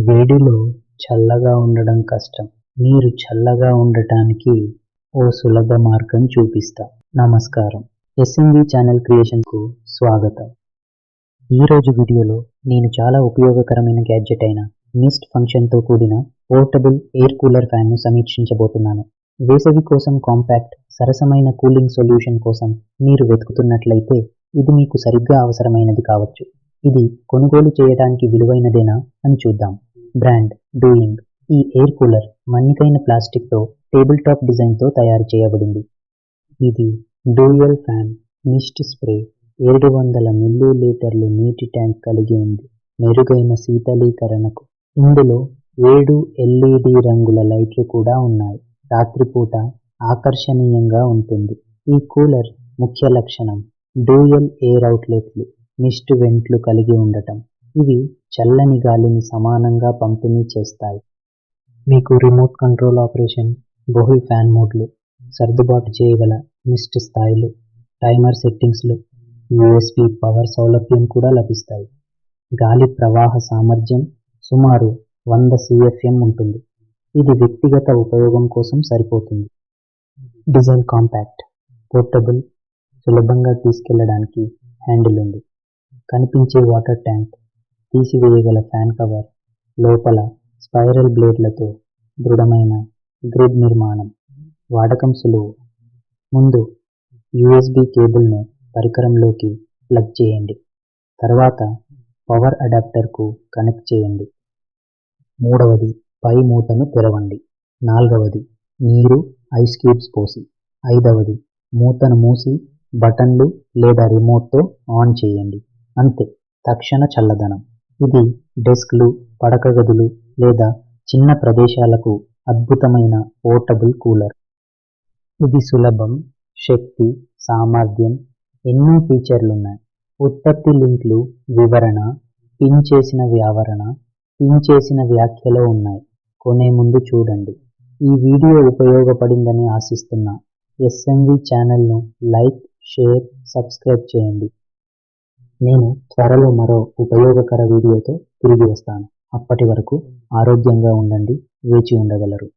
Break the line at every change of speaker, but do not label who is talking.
వేడిలో చల్లగా ఉండడం కష్టం. మీరు చల్లగా ఉండటానికి ఓ సులభ మార్గం చూపిస్తా. నమస్కారం. ఎస్ఎంవి ఛానల్ క్రియేషన్కు స్వాగతం. ఈరోజు వీడియోలో నేను చాలా ఉపయోగకరమైన గ్యాడ్జెట్ అయిన మిస్ట్ ఫంక్షన్తో కూడిన పోర్టబుల్ ఎయిర్ కూలర్ ఫ్యాన్ను సమీక్షించబోతున్నాను. వేసవి కోసం కాంపాక్ట్, సరసమైన కూలింగ్ సొల్యూషన్ కోసం మీరు వెతుకుతున్నట్లయితే ఇది మీకు సరిగ్గా అవసరమైనది కావచ్చు. ఇది కొనుగోలు చేయడానికి విలువైనదేనా అని చూద్దాం. Brand doing. ఈ ఎయిర్ కూలర్ మన్నికైన ప్లాస్టిక్తో టేబుల్ టాప్ డిజైన్తో తయారు చేయబడింది. ఇది డ్యూయల్ ఫ్యాన్ మిస్ట్ స్ప్రే 700 మిల్లీలీటర్లు నీటి ట్యాంక్ కలిగి ఉంది. మెరుగైన శీతలీకరణకు ఇందులో 7 LED రంగుల లైట్లు కూడా ఉన్నాయి. రాత్రిపూట ఆకర్షణీయంగా ఉంటుంది. ఈ కూలర్ ముఖ్య లక్షణం డ్యూయల్ ఎయిర్ అవుట్లెట్లు, మిస్ట్ వెంట్లు కలిగి ఉండటం. ఇవి చల్లని గాలిని సమానంగా పంపిణీ చేస్తాయి. మీకు రిమోట్ కంట్రోల్ ఆపరేషన్, బహుళ ఫ్యాన్ మోడ్లు, సర్దుబాటు చేయగల మిస్ట్ స్థాయిలు, టైమర్ సెట్టింగ్స్లు, USB పవర్ సౌలభ్యం కూడా లభిస్తాయి. గాలి ప్రవాహ సామర్థ్యం సుమారు 100 CFM ఉంటుంది. ఇది వ్యక్తిగత ఉపయోగం కోసం సరిపోతుంది. డిజైన్ కాంపాక్ట్, పోర్టబుల్, సులభంగా తీసుకెళ్లడానికి హ్యాండిల్ ఉంది. కనిపించే వాటర్ ట్యాంక్, తీసివేయగల ఫ్యాన్ కవర్, లోపల స్పైరల్ బ్లేడ్లతో దృఢమైన గ్రిడ్ నిర్మాణం. వాడకం సులువు. ముందు USB కేబుల్ను పరికరంలోకి ప్లగ్ చేయండి. తర్వాత పవర్ అడాప్టర్కు కనెక్ట్ చేయండి. మూడవది పై మూతను తెరవండి. నాలుగవది నీరు, ఐస్ క్యూబ్స్ పోసి. ఐదవది మూతను మూసి బటన్లు లేదా రిమోట్తో ఆన్ చేయండి. అంతే, తక్షణ చల్లదనం. ఇది డెస్క్లు, పడక గదులు లేదా చిన్న ప్రదేశాలకు అద్భుతమైన పోర్టబుల్ కూలర్. ఇది సులభం, శక్తి, సామర్థ్యం, ఎన్నో ఫీచర్లున్నాయి. ఉత్పత్తి లింక్లు, వివరణ, పిన్ చేసిన వ్యాఖ్యలో ఉన్నాయి. కొనే ముందు చూడండి. ఈ వీడియో ఉపయోగపడిందని ఆశిస్తున్నా. ఎస్ఎంవి ఛానల్ను లైక్, షేర్, సబ్స్క్రైబ్ చేయండి. నేను త్వరలో మరో ఉపయోగకర వీడియోతో తిరిగి వస్తాను. అప్పటి వరకు ఆరోగ్యంగా ఉండండి. వేచి ఉండగలరు.